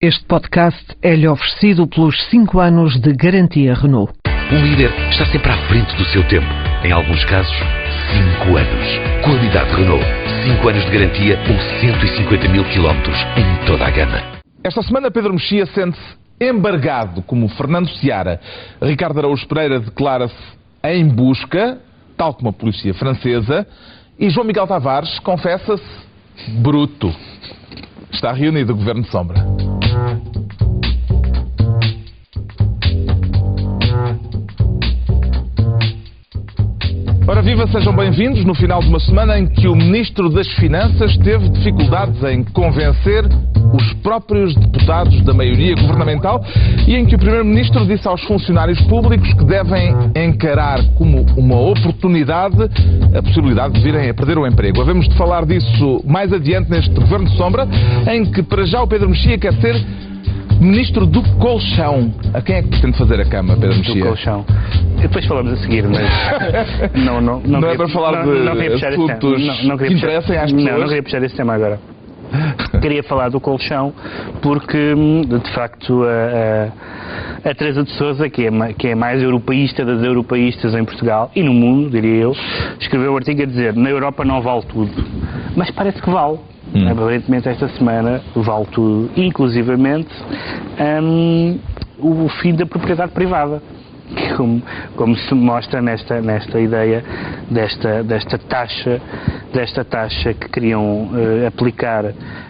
Este podcast é-lhe oferecido pelos 5 anos de garantia Renault. Um líder está sempre à frente do seu tempo. Em alguns casos, 5 anos. Qualidade Renault. 5 anos de garantia ou 150 mil quilómetros em toda a gama. Esta semana Pedro Mexia sente-se embargado como Fernando Seara. Ricardo Araújo Pereira declara-se em busca, tal como a polícia francesa. E João Miguel Tavares confessa-se bruto. Está reunido o Governo de Sombra. Ora viva, sejam bem-vindos no final de uma semana em que o Ministro das Finanças teve dificuldades em convencer os próprios deputados da maioria governamental e em que o Primeiro-Ministro disse aos funcionários públicos que devem encarar como uma oportunidade a possibilidade de virem a perder o emprego. Havemos de falar disso mais adiante neste Governo de Sombra, em que para já o Pedro Mexia quer ser Ministro do Colchão. A quem é que pretende fazer a cama, Pedro Mexia? Do Colchão. Depois falamos a seguir, mas não é para falar de assuntos que interessem às pessoas? Não queria puxar esse tema agora. Queria falar do colchão porque, de facto, a Teresa de Sousa, que é a mais europeísta das europeístas em Portugal e no mundo, diria eu, escreveu um artigo a dizer: na Europa não vale tudo. Mas parece que vale. Aparentemente esta semana vale tudo, inclusivamente o fim da propriedade privada. Como se mostra nesta ideia desta taxa que queriam aplicar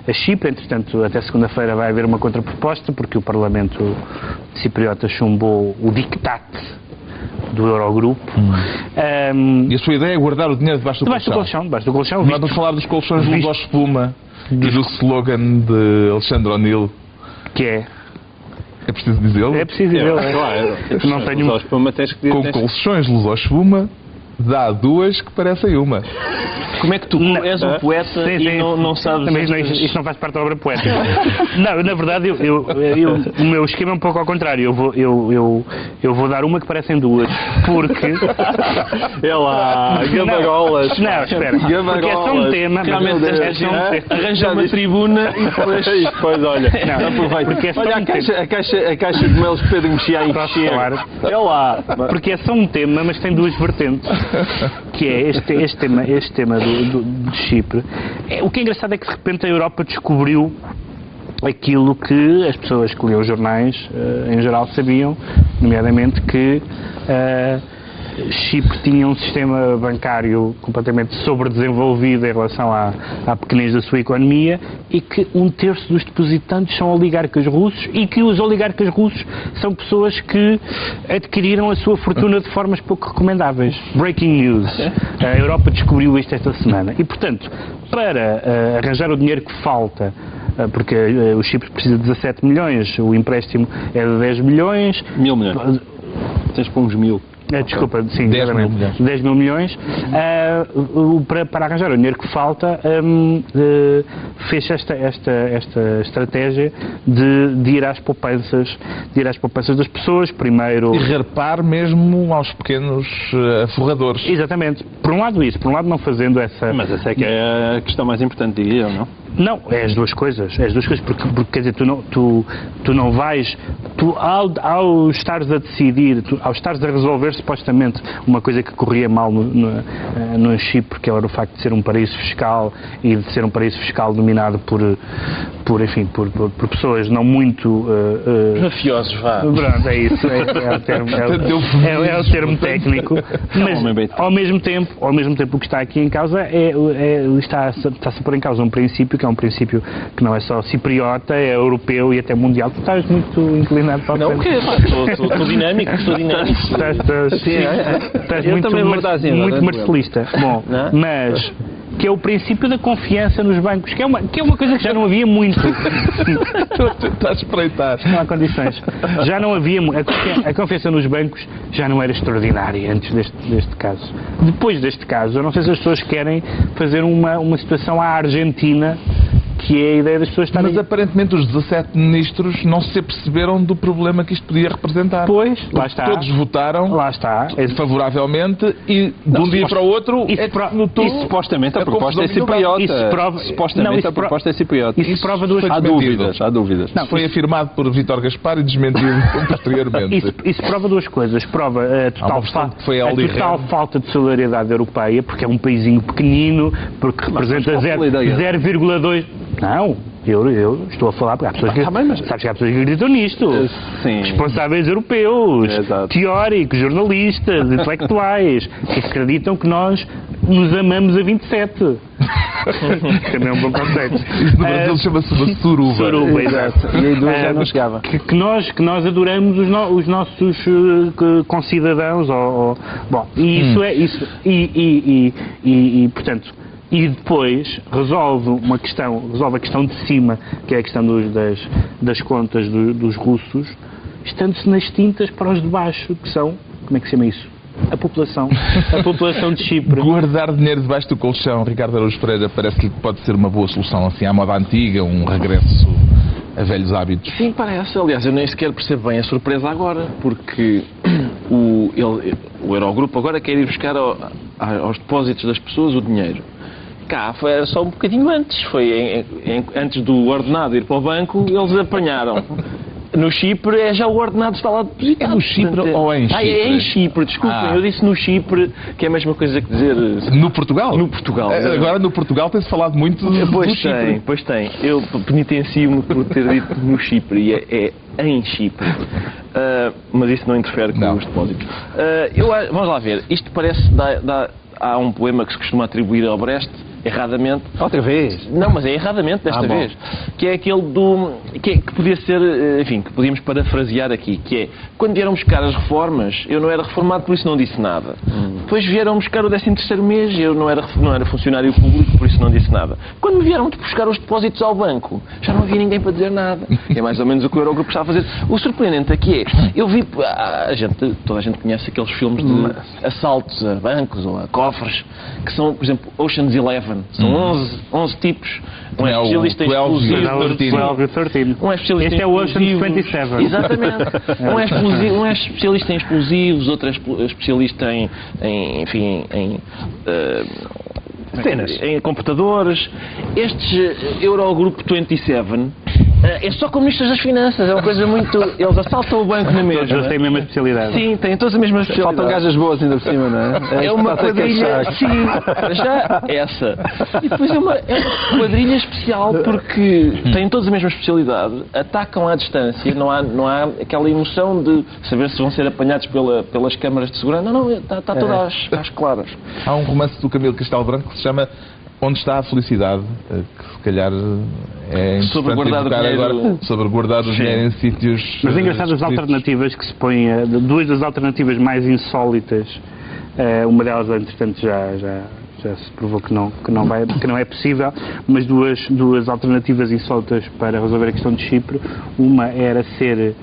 a Chipre. Entretanto, até segunda-feira vai haver uma contraproposta, porque o Parlamento cipriota chumbou o dictate do Eurogrupo. E a sua ideia é guardar o dinheiro debaixo do colchão? Debaixo do colchão. Não é para falar dos colchões Luso-Espuma e do slogan de Alexandre O'Neill. Que é? É preciso dizê-lo? É preciso dizê-lo. Claro. Não tenho... Com colchões Luso-Espuma dá duas que parecem uma. Como é que tu és um poeta e não sabes... Mas isto não faz parte da obra poética. Não, na verdade, o meu esquema é um pouco ao contrário. Eu vou dar uma que parecem duas, porque... É lá, gabarolas. Não, espera. Porque é só um tema... Realmente arranjar uma tribuna e depois olha... Porque é só olha a caixa de mails que Pedro Mexia a encher. É lá. Porque é só um tema, mas tem duas vertentes. Que é este tema de Chipre. O que é engraçado é que de repente a Europa descobriu aquilo que as pessoas que liam os jornais em geral sabiam, nomeadamente que Chipre tinha um sistema bancário completamente sobredesenvolvido em relação à pequenez da sua economia e que 1/3 dos depositantes são oligarcas russos e que os oligarcas russos são pessoas que adquiriram a sua fortuna de formas pouco recomendáveis. Breaking news. A Europa descobriu isto esta semana. E, portanto, para arranjar o dinheiro que falta, porque o Chipre precisa de 17 milhões, o empréstimo é de 10 milhões. 1.000 milhões. Tens para uns 1.000. Desculpa, sim, 10 mil milhões. 10 mil milhões. Para arranjar o dinheiro que falta, fez esta estratégia de ir às poupanças das pessoas, primeiro... E repar mesmo aos pequenos aforradores. Exatamente. Por um lado isso, por um lado não fazendo essa... Mas essa é que é a questão mais importante, diria eu, não? Não, é as duas coisas, porque quer dizer, tu não vais, ao estares a decidir, ao estares a resolver supostamente uma coisa que corria mal no Chipre, que era o facto de ser um paraíso fiscal e de ser um paraíso fiscal dominado por pessoas não muito... mafiosos, vá. Pronto, é isso, é o termo técnico, mas ao mesmo tempo o que está aqui em causa está-se a pôr em causa um princípio que é um princípio que não é só cipriota, é europeu e até mundial. Tu estás muito inclinado para a frente. Não, o quê? Estou dinâmico. Estás muito marcelista. Bom, mas... que é o princípio da confiança nos bancos, que é uma coisa que já não havia muito. Está a espreitar. Não há condições. Já não havia... A confiança nos bancos já não era extraordinária antes deste caso. Depois deste caso, eu não sei se as pessoas querem fazer uma situação à Argentina, que é a ideia das pessoas estarem... Mas aparentemente os 17 ministros não se aperceberam do problema que isto podia representar. Pois, lá está. Todos votaram Lá está. favoravelmente e de um dia para o outro E supostamente a proposta é cipriota. Supostamente a proposta é cipriota. Isso prova duas Há dúvidas, há dúvidas. Não, foi afirmado por Vítor Gaspar e desmentido posteriormente. Isso prova duas coisas. Prova a total falta de solidariedade europeia, porque é um paísinho pequenino, porque representa 0,2... Não, eu estou a falar porque há pessoas que... Sabes que há pessoas que acreditam nisto. Sim. Responsáveis europeus, teóricos, jornalistas, intelectuais, que acreditam que nós nos amamos a 27. Também é um bom conceito. Isso no Brasil chama-se uma suruba. Suruba, exato. E aí duas já não chegava. Que nós adoramos os nossos concidadãos. Bom, e isso é... Isso, portanto... E depois resolve a questão de cima, que é a questão das contas dos russos, estando-se nas tintas para os de baixo, que são, como é que se chama isso? A população de Chipre. Guardar dinheiro debaixo do colchão, Ricardo Araújo Pereira, parece-lhe que pode ser uma boa solução, assim, à moda antiga, um regresso a velhos hábitos. Sim, parece. Aliás, eu nem sequer percebo bem a surpresa agora, porque o Eurogrupo agora quer ir buscar aos depósitos das pessoas o dinheiro. Cá era só um bocadinho antes, antes do ordenado ir para o banco, eles apanharam. No Chipre é já o ordenado está lá depositado. É no Chipre ou é em Chipre? É em Chipre, desculpem, eu disse no Chipre, que é a mesma coisa que dizer... No Portugal? No Portugal. Agora no Portugal tem-se falado muito do Chipre. Pois tem. Eu penitencio-me por ter dito no Chipre e é em Chipre. Mas isso não interfere com os depósitos. Vamos lá ver, isto parece... Há um poema que se costuma atribuir ao Brecht, erradamente. Outra vez? Não, mas é erradamente desta vez. Que é aquele que podia ser, enfim, que podíamos parafrasear aqui, que é, quando vieram buscar as reformas, eu não era reformado, por isso não disse nada. Depois vieram buscar o 13º mês, eu não era funcionário público, por isso não disse nada. Quando me vieram buscar os depósitos ao banco, já não havia ninguém para dizer nada. É mais ou menos o que o Eurogrupo está a fazer. O surpreendente aqui é, eu vi, toda a gente conhece aqueles filmes de assaltos a bancos ou a cofres, que são, por exemplo, Ocean's 11. São 11 tipos. Um é especialista em explosivos. 12 e 13. Um é especialista este é o Ocean's 27. Exatamente. Um é especialista em explosivos, outro é especialista em computadores. Estes Eurogrupo 27 é só com ministros das finanças, é uma coisa muito... Eles assaltam o banco na mesma. Eles têm a mesma especialidade. Sim, têm todas a mesma especialidade. Faltam gajas boas ainda por cima, não é? É uma quadrilha... Sim, já essa. E depois é uma quadrilha especial porque têm todas a mesma especialidade, atacam à distância, não há aquela emoção de saber se vão ser apanhados pelas câmaras de segurança. Não, está tudo às claras. Há um romance do Camilo Castelo Branco que se chama Onde está a felicidade, que se calhar é interessante sobre guardar o dinheiro, agora, sobre guardar o dinheiro em sítios... Mas é engraçado as alternativas que se põem, duas das alternativas mais insólitas, uma delas entretanto já se provou que não é possível, mas duas alternativas insólitas para resolver a questão de Chipre. Uma era ser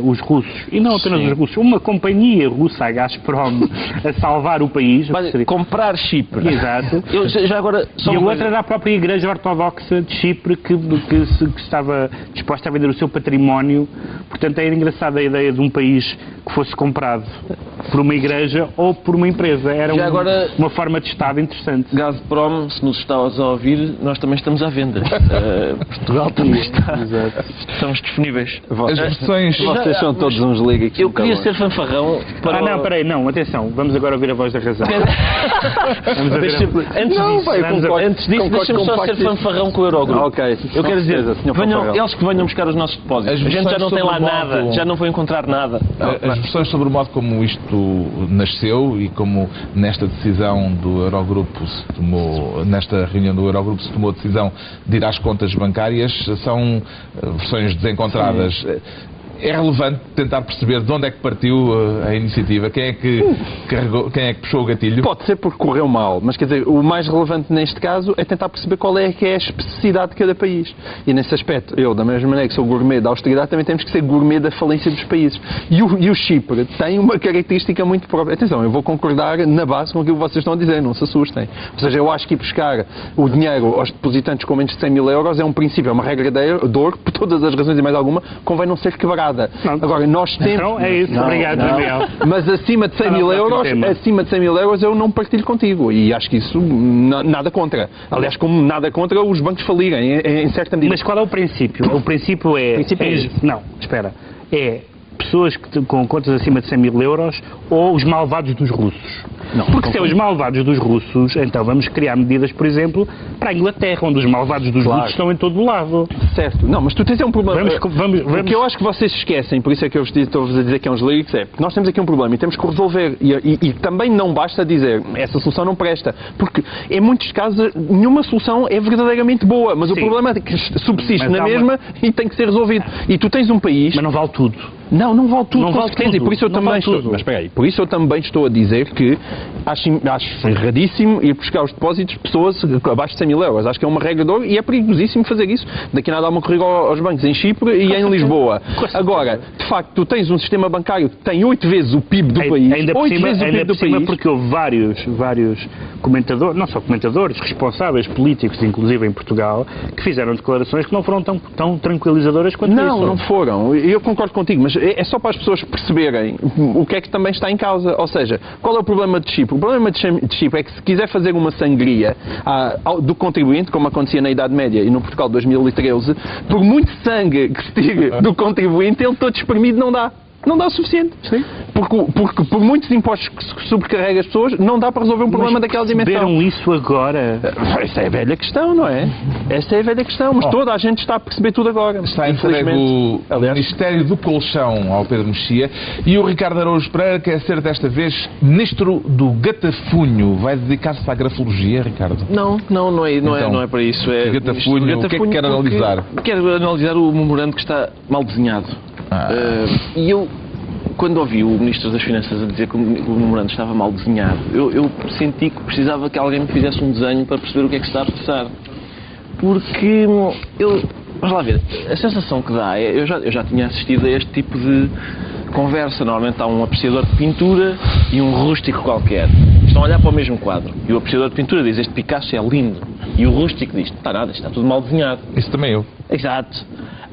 os russos, e não apenas os russos, uma companhia russa, a Gazprom, a salvar o país. Comprar Chipre. Exato. Já agora, e a outra era a própria Igreja Ortodoxa de Chipre que estava disposta a vender o seu património. Portanto, era engraçada a ideia de um país que fosse comprado por uma igreja ou por uma empresa. Era uma forma de Estado interessante. Gazprom, se nos estás a ouvir, nós também estamos à venda. Portugal também está. Exato. Estamos disponíveis. As versões... Vocês são todos uns liga que eu queria ser fanfarrão para... não, peraí, não, atenção. Vamos agora ouvir a voz da razão. Antes disso, deixa-me só ser fanfarrão com o Eurogrupo. Ok. Eu quero dizer, eles que venham buscar os nossos depósitos. A gente já não tem lá nada, já não vou encontrar nada. As versões sobre o modo como isto nasceu e como nesta decisão do Eurogrupo se tomou, nesta reunião do Eurogrupo se tomou a decisão de ir às contas bancárias, são versões desencontradas. É relevante tentar perceber de onde é que partiu a iniciativa? Quem é que puxou o gatilho? Pode ser porque correu mal, mas quer dizer, o mais relevante neste caso é tentar perceber qual é que é a especificidade de cada país. E nesse aspecto, eu, da mesma maneira que sou gourmet da austeridade, também temos que ser gourmet da falência dos países. E o Chipre tem uma característica muito própria. Atenção, eu vou concordar na base com aquilo que vocês estão a dizer, não se assustem. Ou seja, eu acho que ir buscar o dinheiro aos depositantes com menos de 100 mil euros é um princípio, é uma regra de ouro, por todas as razões e mais alguma, convém não ser quebrada. Agora, nós temos... Então é isso, obrigado, Gabriel. Mas acima de 100 mil euros, eu não partilho contigo. E acho que isso, nada contra. Aliás, como nada contra os bancos falirem, em certa medida. Mas qual é o princípio? O princípio é... Não, espera. É pessoas com contas acima de 100 mil euros ou os malvados dos russos. Não, porque se é os malvados dos russos, então vamos criar medidas, por exemplo, para a Inglaterra, onde os malvados dos russos estão em todo o lado. Certo. Não, mas tu tens um problema. Vamos. O que eu acho que vocês esquecem, por isso é que eu estou-vos a dizer que é uns líricos, é porque nós temos aqui um problema e temos que resolver. E também não basta dizer essa solução não presta, porque em muitos casos nenhuma solução é verdadeiramente boa, mas o problema é que subsiste na mesma e tem que ser resolvido. E tu tens um país... Mas não vale tudo. Não vale tudo, com certeza. Tudo. E por isso eu também estou... Mas espera aí, por isso eu também estou a dizer que acho erradíssimo ir buscar os depósitos de pessoas abaixo de 100 mil euros. Acho que é uma regra de ouro e é perigosíssimo fazer isso. Daqui a nada há uma corrida aos bancos em Chipre e em Lisboa. Agora, de facto, tu tens um sistema bancário que tem 8 vezes o PIB do país. Ainda por cima, porque houve vários comentadores, não só comentadores, responsáveis políticos, inclusive em Portugal, que fizeram declarações que não foram tão tranquilizadoras quanto isso. Não foram. Eu concordo contigo, mas é só para as pessoas perceberem o que é que também está em causa. Ou seja, qual é o problema de Chipre? O problema de Chipre é que se quiser fazer uma sangria do contribuinte, como acontecia na Idade Média e no Portugal de 2013, por muito sangue que se tire do contribuinte, ele todo espremido não dá. Não dá o suficiente. Sim. Porque por muitos impostos que se sobrecarrega as pessoas, não dá para resolver um problema daquela dimensão. Perceberam isso agora? Essa é a velha questão, não é? Essa é a velha questão, mas toda a gente está a perceber tudo agora. Está entregue o Ministério do Colchão ao Pedro Mexia e o Ricardo Araújo Pereira quer ser desta vez Ministro do Gatafunho. Vai dedicar-se à grafologia, Ricardo? Não é para isso. É Gatafunho, o que é que quer analisar? Quero analisar o memorando que está mal desenhado. E eu, quando ouvi o Ministro das Finanças a dizer que o memorando estava mal desenhado, eu senti que precisava que alguém me fizesse um desenho para perceber o que é que se está a passar. Porque vamos lá ver, a sensação que dá é, eu já tinha assistido a este tipo de conversa. Normalmente há um apreciador de pintura e um rústico qualquer. Estão a olhar para o mesmo quadro. E o apreciador de pintura diz, este Picasso é lindo. E o rústico diz, está nada, está tudo mal desenhado. Isso também eu. Exato.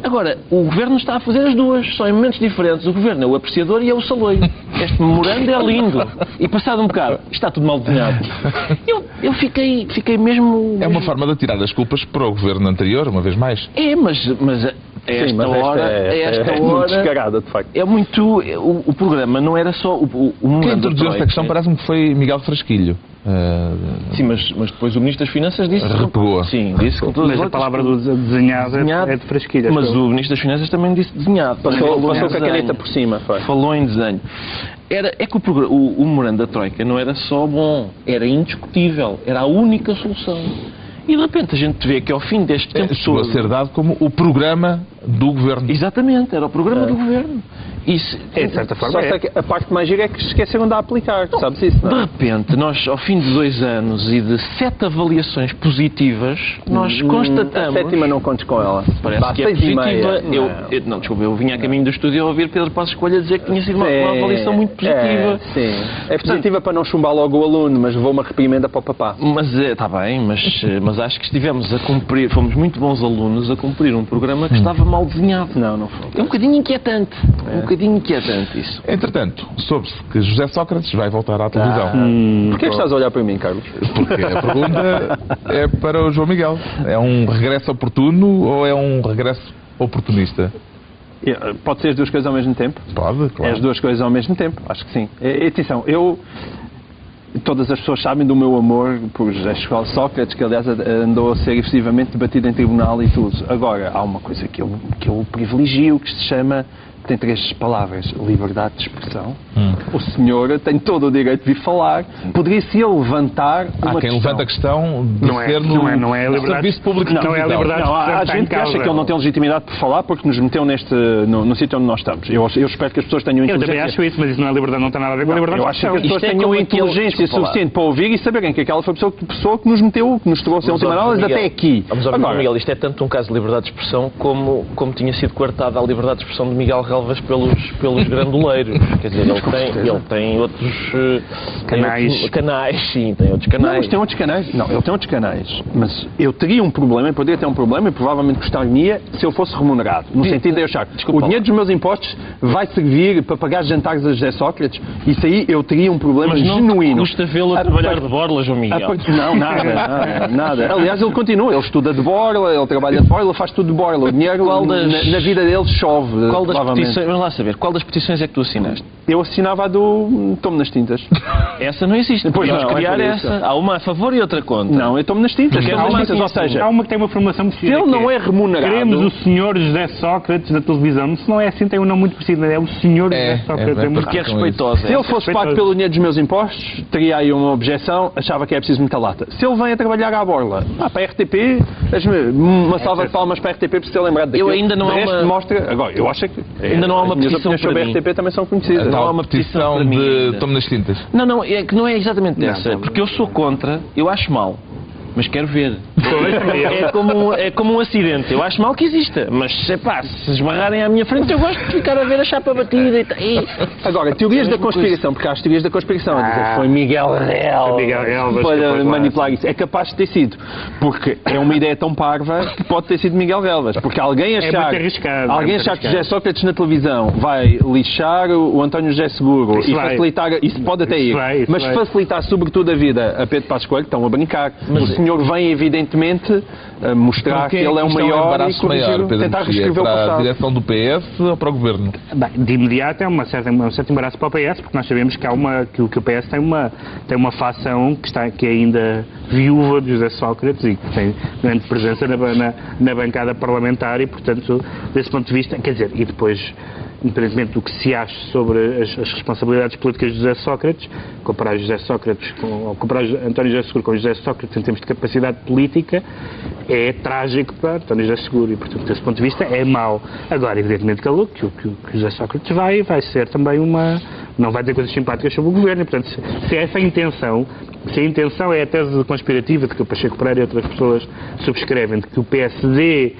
Agora, o Governo está a fazer as duas, só em momentos diferentes. O Governo é o apreciador e é o saloio. Este memorando é lindo. E passado um bocado, está tudo mal desenhado. Eu fiquei mesmo... É uma forma de tirar as culpas para o Governo anterior, uma vez mais. Mas a esta hora é muito descarada, de facto. É muito... O programa não era só o memorando. Quem introduziu esta questão parece-me que foi Miguel Frasquilho. Sim, mas depois o Ministro das Finanças disse... Repegou. Sim, disse com todas as Mas a palavra do desenhado é de Frasquilho. Mas o Ministro das Finanças também disse desenhado. Passou com a caneta por cima. Falou em desenho. É que o memorando da Troika não era só bom, era indiscutível, era a única solução. E de repente a gente vê que ao fim deste tempo chegou a ser dado como o programa do Governo. Exatamente, era o programa do Governo. Isso, de certa forma, a parte mais gira é que esqueceram de aplicar, sabes isso, não? De repente, nós, ao fim de 2 anos e de 7 avaliações positivas, nós constatamos... A 7ª não contes com ela. Parece que é positiva. Eu vinha a caminho do estúdio a ouvir Pedro Passos Coelho a dizer que tinha sido uma avaliação muito positiva. Sim, é positiva para não chumbar logo o aluno, mas levou uma reprimenda para o papá. Mas está bem, mas acho que estivemos a cumprir, fomos muito bons alunos a cumprir um programa que estava mal desenhado. Não foi. É um bocadinho inquietante. Um bocadinho inquietante isso. Entretanto, soube-se que José Sócrates vai voltar à televisão. Porquê que estás a olhar para mim, Carlos? Porque a pergunta é para o João Miguel. É um regresso oportuno ou é um regresso oportunista? Pode ser as duas coisas ao mesmo tempo? Pode, claro. É as duas coisas ao mesmo tempo? Acho que sim. Atenção, todas as pessoas sabem do meu amor por José Sócrates, que aliás andou a ser efetivamente debatido em tribunal e tudo. Agora, há uma coisa que eu privilegio, que se chama tem 3 palavras: liberdade de expressão. O senhor tem todo o direito de vir falar. Poderia-se levantar uma quem levanta a questão de Não é, ser não é a liberdade, serviço público de não é a televisão. liberdade Não, há está em gente que acha causa. que ele não tem legitimidade para falar porque nos meteu no sítio onde nós estamos. Eu espero que as pessoas tenham Eu inteligência. também acho isso, mas isso não é liberdade, não tem nada a ver com a liberdade Eu de acho que expressão. as pessoas Isto é tenham como inteligência desculpa lá. suficiente para ouvir e saberem que aquela foi a pessoa que nos meteu, que nos trouxe a última análise até aqui. Vamos ao Agora, Miguel, isto é tanto um caso de liberdade de expressão como tinha sido coartada a liberdade de expressão de Miguel Relvas pelos grandoleiros. Quer dizer, ele tem outros canais, sim, tem outros Não, canais. mas tem outros canais. Não, ele tem outros canais. Mas eu teria um problema, eu poderia ter um problema e provavelmente gostaria se eu fosse remunerado. No sentido de eu achar que o dinheiro dos meus impostos vai servir para pagar jantares a José Sócrates. Isso aí eu teria um problema Mas não genuíno. custa vê-lo a trabalhar de borla, João Miguel. Não, nada. Aliás, ele continua. Ele estuda de borla, ele trabalha de borla, ele faz tudo de borla. O dinheiro na vida dele chove. Qual das provavelmente. petições, vamos lá saber, qual das petições é que tu assinaste? Eu assinava a do Tomo nas tintas. Essa não existe. Pois Podemos não, criar é por isso. essa. Há uma a favor e outra contra. Não, eu tomo nas tintas. Porque Tomo há nas uma tintas, ou seja, Há uma que tem uma formação muito se ele não é remunerado... Queremos o senhor José Sócrates da televisão. Se não é assim, tem um nome muito preciso. É o senhor José Sócrates. é Porque é com respeitosa. Se ele fosse pago pelo dinheiro dos meus impostos, teria aí uma objeção, achava que é preciso muita lata. Se ele vem a trabalhar à borla, para a RTP, uma salva de palmas para a RTP por se ter lembrado daquilo. Ainda não de há resto, uma- mostra... Agora, eu acho que... Ainda não há uma as minhas petição opiniões sobre para a mim. RTP também são conhecidas. Não há Tal uma petição petição para mim de ainda. Tomo nas tintas. Não, é que não é exatamente Não, essa. não. Porque eu sou contra, eu acho mal. Mas quero ver. É como um acidente. Eu acho mal que exista. Mas, se esbarrarem à minha frente, eu gosto de ficar a ver a chapa batida e... Agora, teorias da conspiração, porque há as teorias da conspiração. A dizer, foi Miguel Relvas para manipular isso. É capaz de ter sido. Porque é uma ideia tão parva que pode ter sido Miguel Relvas. Porque alguém achar, muito arriscado, alguém é muito achar que arriscado. José Sócrates na televisão vai lixar o António José Seguro Isso e vai. facilitar... Isso pode até ir. Isso Mas vai. facilitar sobretudo a vida a Pedro Passos Coelho, estão a brincar. Mas- o senhor vem, evidentemente, a mostrar que ele é o Isto maior um e embaraço corrigir, maior, Pedro tentar Mexia, reescrever o para a passado. direção do PS ou para o Governo? Bem, de imediato é um certo embaraço para o PS, porque nós sabemos que, que o PS tem uma facção que é ainda viúva de José Sócrates e que tem grande presença na bancada parlamentar e, portanto, desse ponto de vista, quer dizer, e depois, independentemente do que se ache sobre as responsabilidades políticas de José Sócrates, comparar José Sócrates ou comparar António José Seguro com José Sócrates em termos de capacidade política é trágico para António José Seguro e, portanto, desse ponto de vista é mau. Agora, evidentemente que o José Sócrates vai ser também não vai dizer coisas simpáticas sobre o governo e, portanto, se essa é a intenção, se a intenção é a tese conspirativa de que o Pacheco Pereira e outras pessoas subscrevem, de que o PSD,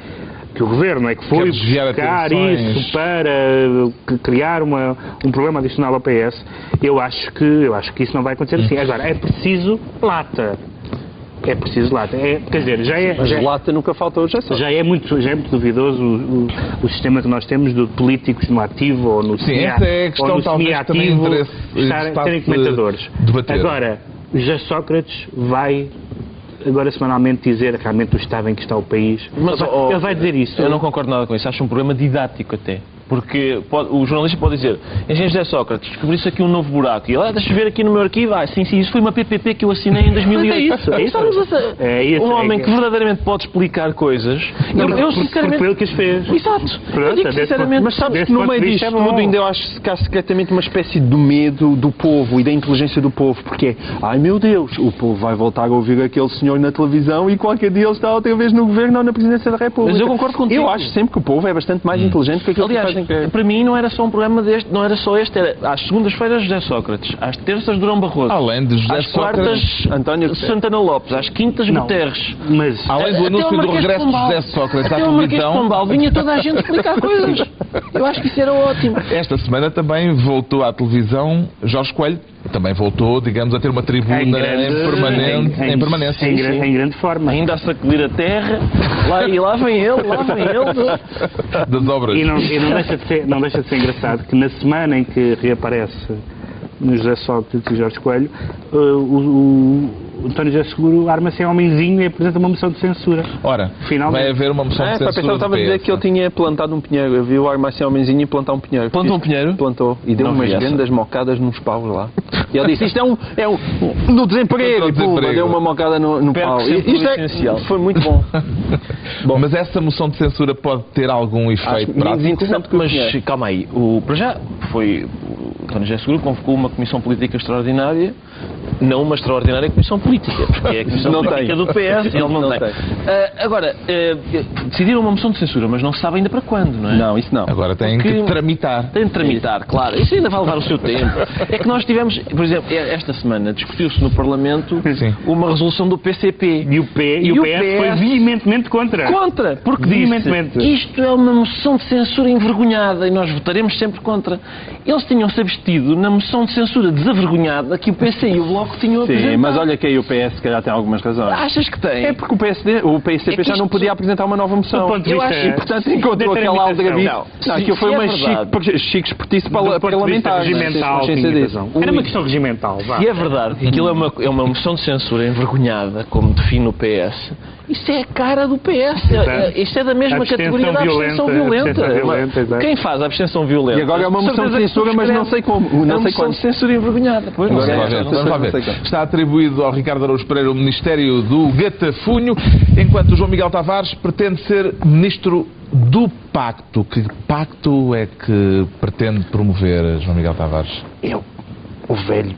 que o governo é que foi Quer desviar buscar atenções. isso para criar um problema adicional ao PS, eu acho que isso não vai acontecer assim. Agora, é preciso lata. É preciso lata. Quer dizer, Mas lata nunca faltou José Sócrates. já é muito duvidoso o sistema que nós temos de políticos no ativo ou no Sim, essa é a questão, talvez, que também semi-ativo interesse serem comentadores. debater. Agora, José Sócrates vai agora semanalmente dizer realmente o estado em que está o país. Ele vai dizer isso. Eu não concordo nada com isso. Acho um problema didático até. Porque o jornalista pode dizer, engenheiro José Sócrates, descobri-se aqui um novo buraco. E ele, deixa ver aqui no meu arquivo. Sim, isso foi uma PPP que eu assinei em 2008. É isso. Um homem que verdadeiramente pode explicar coisas. Eu Porque foi ele que as fez. Exato. Pronto, Eu digo desse sinceramente, Mas sabes Desse que no ponto meio de vista disto é bom. tudo ainda eu acho que há secretamente uma espécie de medo do povo e da inteligência do povo, porque ai meu Deus, o povo vai voltar a ouvir aquele senhor na televisão e qualquer dia ele está outra vez no governo ou na presidência da República. Mas eu concordo contigo. Eu acho sempre que o povo é bastante mais inteligente que aquilo que Aliás, fazem crer. para mim não era só um programa deste, não era só este, era às segundas-feiras José Sócrates, às terças Durão Barroso, Além de José às quartas Sócrates, António Guterres. Santana Lopes, às quintas Não. Guterres. Mas além do Até anúncio o do Marquês de regresso de Pombal. José Sócrates à Até o Marquês de televisão, Pombal vinha toda a gente explicar coisas. Eu acho que isso era ótimo. esta semana também voltou à televisão Jorge Coelho. Também voltou, digamos, a ter uma tribuna em permanência. em grande forma. Ainda a sacudir a terra, lá vem ele. Das obras. E não deixa de ser engraçado que na semana em que reaparece no José Sócrates e Jorge Coelho, o António José Seguro arma-se em homenzinho e apresenta uma moção de censura. Ora, Finalmente. vai haver uma moção de censura. Eu estava a dizer que ele tinha plantado um pinheiro. Eu vi o Armácio Homenzinho plantar um pinheiro. Plantou um pinheiro? Plantou. E deu Não umas vi essa. grandes mocadas nos paus lá. E ele disse, isto é um no desemprego. E pumba, deu uma mocada no pau. sempre Isto o essencial. foi muito bom. Mas essa moção de censura pode ter algum efeito menos prático? interessante que o Mas pinheiro. calma aí, para já foi o António José Seguro convocou uma comissão política extraordinária, não uma extraordinária comissão política, porque é a comissão Não política tem. do PS e ele não tem. Agora, decidiram uma moção de censura, mas não se sabe ainda para quando, não é? Não, isso não. Agora tem que Porque- tramitar. Tem de tramitar, claro. Isso ainda vai levar o seu tempo. É que nós tivemos, por exemplo, esta semana discutiu-se no Parlamento Sim. uma resolução do PCP. E o PS foi veementemente contra. Contra, porque Veementemente. disse isto é uma moção de censura envergonhada e nós votaremos sempre contra. Eles tinham-se abstido na moção de censura desavergonhada que o PC e o Bloco tinham Sim, apresentado. mas olha que aí o PS se calhar tem algumas razões. Achas que tem? É porque o PCP É que já não isto- podia apresentar uma nova moção. Do ponto de Eu vista acho- E portanto encontrou da aquela aldrabice. tramitação. Não, aquilo foi Se é uma verdade. chique espertice Do ponto de vista parlamentar. regimental, Consciência tinha disso. razão. Era uma questão regimental, vá. Se é verdade que aquilo é uma moção de censura envergonhada, como define o PS, isso é a cara do PS. Isto é da mesma Abstenção categoria da abstenção violenta, violenta. abstenção violenta, exato. Quem faz a abstenção violenta? E agora é uma moção de certeza que censura, mas não sei como. É uma Não sei moção quando. de censura envergonhada. Pois, não Agora sei. é- Vamos lá ver. não sei quando. Está atribuído ao Ricardo Araújo Pereira o Ministério do Gatafunho, enquanto o João Miguel Tavares pretende ser Ministro do Pacto. Que pacto é que pretende promover, João Miguel Tavares? O velho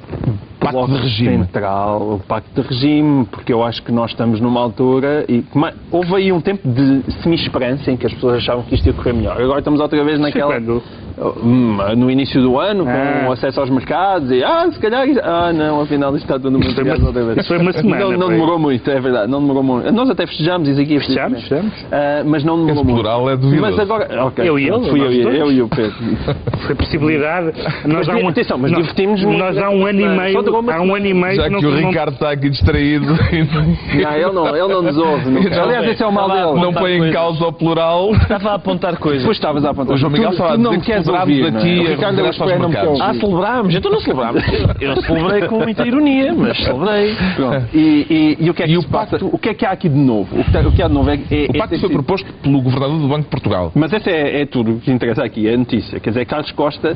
Pacto Bloco de regime. Central, o pacto de regime, porque eu acho que nós estamos numa altura e houve aí um tempo de semi-esperança em que as pessoas achavam que isto ia correr melhor. Agora estamos outra vez naquela... Quando? No início do ano, com Ah. acesso aos mercados e se calhar não, afinal isto está tudo muito foi uma- ligado outra vez. isso foi uma semana, Não foi. demorou muito, é verdade, não demorou muito. Nós até festejámos isso aqui. Fechamos. Mas não demorou Esse muito. plural é duvidoso. Mas agora, ok, Eu e ele, fui nós eu dois. e o Pedro. Foi possibilidade. Nós há Atenção, mas divertimos-nos muito Nós há nesta um ano e semana. Só durou meio. uma Há um ano e meio Já não que o não- Ricardo está aqui distraído Não, ele não nos ouve. Aliás, esse é o mal dele. não põe em causa o plural. Estava a apontar coisas. Depois estavas a apontar. O João Miguel estava a não dizer me que queres celebramos ouvir, não é? aqui O a Ricardo regresso aos Araújo Pereira não me quer mercados. ouvir. Celebrámos. Então não celebrámos. Eu celebrei com muita ironia, mas celebrei. Pronto. E o que é que E o se passa? pacto- O que é que há aqui de novo? O que há de novo é... O pacto foi proposto pelo Governador do Banco de Portugal. Mas esse é tudo o que interessa aqui, é a notícia. Quer dizer, Carlos Costa,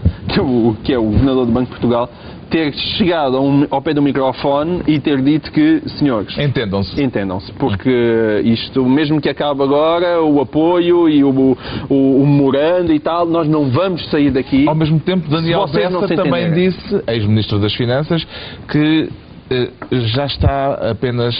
que é o Governador do Banco de Portugal, ter chegado ao pé do microfone e ter dito que, senhores, Entendam-se. entendam-se, porque isto, mesmo que acabe agora, o apoio e o memorando e tal, nós não vamos sair daqui. Ao mesmo tempo, Daniel Se vocês não Bessa se também entenderem. disse, ex-ministro das Finanças, que já está apenas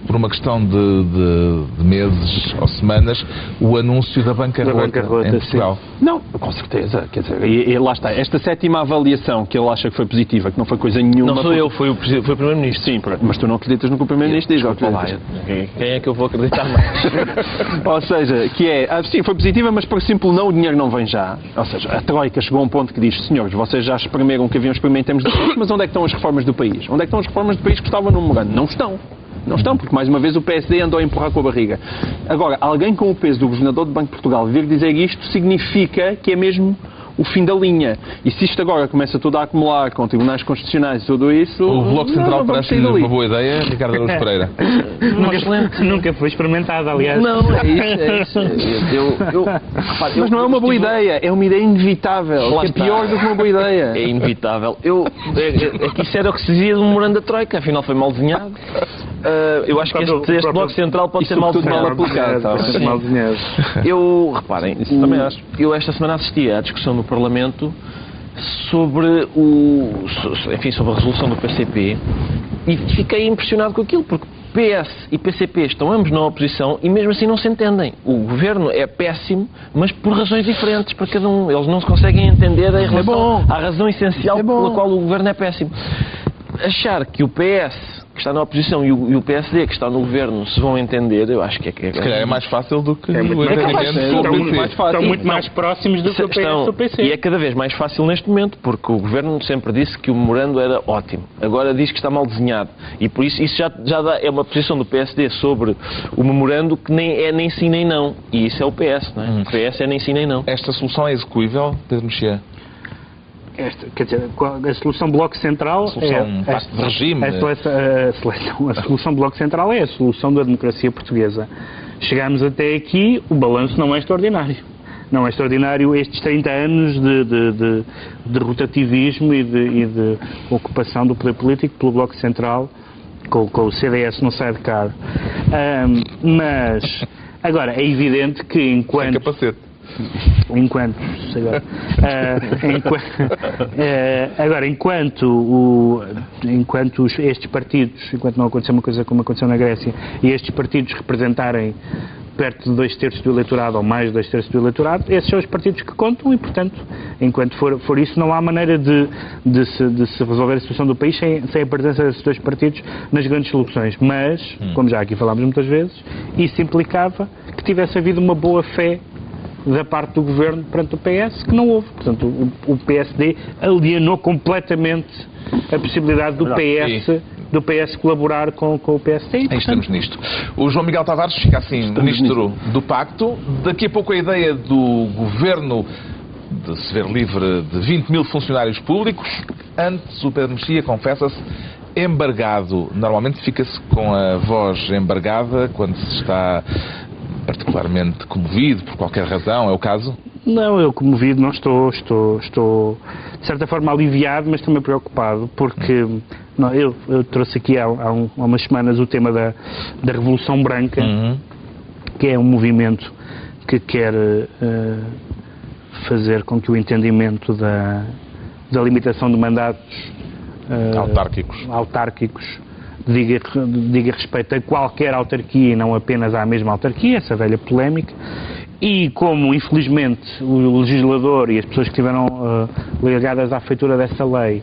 por uma questão de meses ou semanas o anúncio da bancarrota em Portugal. Não, com certeza, quer dizer, e lá está, esta sétima avaliação que ele acha que foi positiva, que não foi coisa nenhuma... Não sou eu, foi o Primeiro-Ministro. Sim, mas tu não acreditas no que o Primeiro-Ministro diz, ou acreditas? Quem é que eu vou acreditar mais? Ou seja, que é, sim, foi positiva, mas por simples não, o dinheiro não vem já. Ou seja, a Troika chegou a um ponto que diz, senhores, vocês já espremeram o que haviam espremer em termos de país, mas onde é que estão as reformas do país? Onde é que estão as reformas do país que estavam no memorando? Não estão. Não estão, porque mais uma vez o PSD andou a empurrar com a barriga. Agora, alguém com o peso do Governador do Banco de Portugal vir dizer isto significa que é mesmo o fim da linha. E se isto agora começa tudo a acumular com tribunais constitucionais e tudo isso... O Bloco Central não vamos parece-lhe sair dali. uma boa ideia, Ricardo Araújo Pereira. Nunca foi experimentado, aliás. Não, é isso. Repare, Mas não é uma boa ideia, é uma ideia inevitável, Lá que é está. pior do que uma boa ideia. É inevitável. É que isso era o que se dizia do memorando da Troika, afinal foi mal desenhado. Eu acho que este Bloco Central pode ser mal tudo mal desenhado. aplicado. Tá? Sim. Mal desenhado. Eu, reparem, Isso também acho. eu esta semana assisti à discussão no Parlamento sobre sobre a resolução do PCP e fiquei impressionado com aquilo, porque PS e PCP estão ambos na oposição e mesmo assim não se entendem. O governo é péssimo, mas por razões diferentes para cada um. Eles não se conseguem entender em relação à razão essencial pela qual o governo é péssimo. Achar que o PS que está na oposição e o PSD que está no governo se vão entender, eu acho que é... Se calhar é mais fácil do que o muito mais entendimento fácil. com o Estão PC. mais fácil. Estão muito mais próximos do que o PS e o PC. E é cada vez mais fácil neste momento, porque o Governo sempre disse que o memorando era ótimo. Agora diz que está mal desenhado. E por isso já é uma posição do PSD sobre o memorando que nem sim nem não. E isso é o PS, não é? O PS é nem sim nem não. Esta solução é execuível, Pedro Mexia? Quer dizer, a solução Bloco Central A solução Bloco Central é a solução da democracia portuguesa. Chegámos até aqui, o balanço não é extraordinário. Não é extraordinário estes 30 anos de rotativismo e de ocupação do poder político pelo Bloco Central, com o CDS não sai de cá. Mas, agora, é evidente que enquanto estes partidos, enquanto não acontecer uma coisa como aconteceu na Grécia, e estes partidos representarem perto de 2/3 do eleitorado ou mais de 2/3 do eleitorado, esses são os partidos que contam e, portanto, enquanto for isso, não há maneira de se resolver a situação do país sem a presença desses dois partidos nas grandes soluções. Mas, como já aqui falámos muitas vezes, isso implicava que tivesse havido uma boa fé da parte do Governo perante o PS, que não houve. Portanto, o PSD alienou completamente a possibilidade do PS colaborar com o PSD. Aí estamos nisto. O João Miguel Tavares fica assim ministro do Pacto. Daqui a pouco a ideia do Governo de se ver livre de 20 mil funcionários públicos. Antes o Pedro Mexia confessa-se embargado. Normalmente fica-se com a voz embargada quando se está particularmente comovido por qualquer razão. É o caso? Não, eu comovido não estou de certa forma aliviado, mas também preocupado, porque eu trouxe aqui há umas semanas o tema da Revolução Branca, que é um movimento que quer fazer com que o entendimento da limitação de mandatos autárquicos diga respeito a qualquer autarquia e não apenas à mesma autarquia, essa velha polémica. E como, infelizmente, o legislador e as pessoas que estiveram ligadas à feitura dessa lei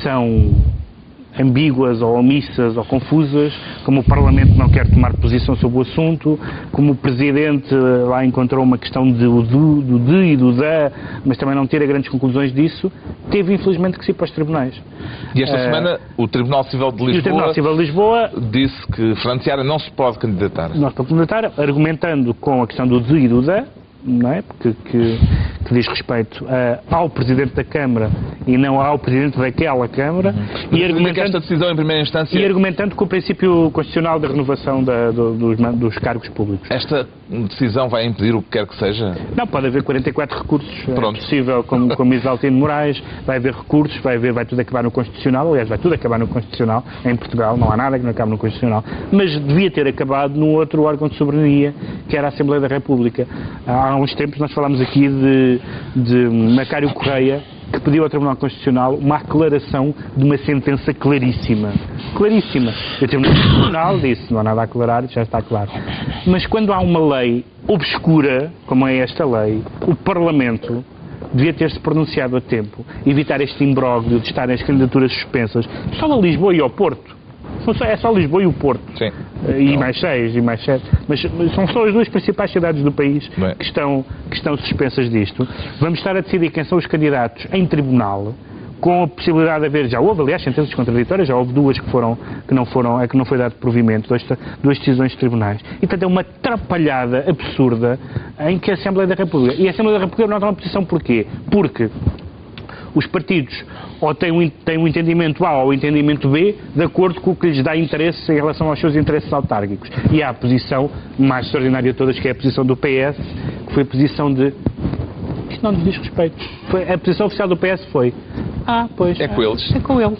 são ambíguas ou omissas ou confusas, como o Parlamento não quer tomar posição sobre o assunto, como o Presidente lá encontrou uma questão do de e do da, mas também não tira grandes conclusões disso, teve infelizmente que ir para os tribunais. E esta semana o Tribunal Civil de Lisboa disse que Fernando Seara não se pode candidatar. Não se pode candidatar, argumentando com a questão do de e do da, não é? Porque que diz respeito ao Presidente da Câmara e não ao Presidente daquela Câmara, e argumentando esta decisão em primeira instância... E argumentando com o princípio constitucional da renovação dos cargos públicos. Esta decisão vai impedir o que quer que seja? Não, pode haver 44 recursos, é possível, como diz Altino Moraes, vai haver recursos, vai tudo acabar no Constitucional, aliás, vai tudo acabar no Constitucional, em Portugal não há nada que não acabe no Constitucional, mas devia ter acabado num outro órgão de soberania, que era a Assembleia da República. Há uns tempos nós falámos aqui de Macário Correia, que pediu ao Tribunal Constitucional uma aclaração de uma sentença claríssima. Claríssima. O Tribunal Constitucional disse, não há nada a aclarar, já está claro. Mas quando há uma lei obscura, como é esta lei, o Parlamento devia ter-se pronunciado a tempo, evitar este imbróglio de estarem as candidaturas suspensas só a Lisboa e ao Porto. É só Lisboa e o Porto. Sim. E mais 6, e mais 7. Mas são só as duas principais cidades do país que estão suspensas disto. Vamos estar a decidir quem são os candidatos em tribunal, com a possibilidade de haver, já houve, aliás, sentenças contraditórias, já houve duas que não foi dado provimento, duas decisões de tribunais. E, portanto, é uma atrapalhada absurda em que a Assembleia da República... E a Assembleia da República não está numa posição porquê? Porque os partidos ou têm um entendimento A ou um entendimento B de acordo com o que lhes dá interesse em relação aos seus interesses autárquicos. E há a posição mais extraordinária de todas, que é a posição do PS, que foi a posição de... Isto não nos diz respeito. A posição oficial do PS foi... pois. É com eles. É com eles.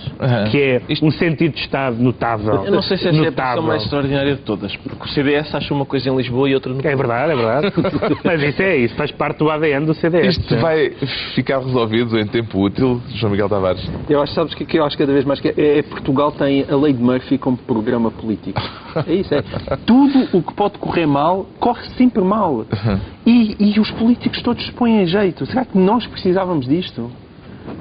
Que é um sentido de Estado notável. Eu não sei se essa é a posição mais extraordinária de todas, porque o CDS acha uma coisa em Lisboa e outra no Porto. É verdade. Mas isso faz parte do ADN do CDS. Isto vai ficar resolvido em tempo útil, João Miguel Tavares? Eu acho, sabes que eu acho cada vez mais que Portugal tem a lei de Murphy como programa político. É isso, tudo o que pode correr mal, corre sempre mal. E os políticos todos se põem em jeito. Será que nós precisávamos disto?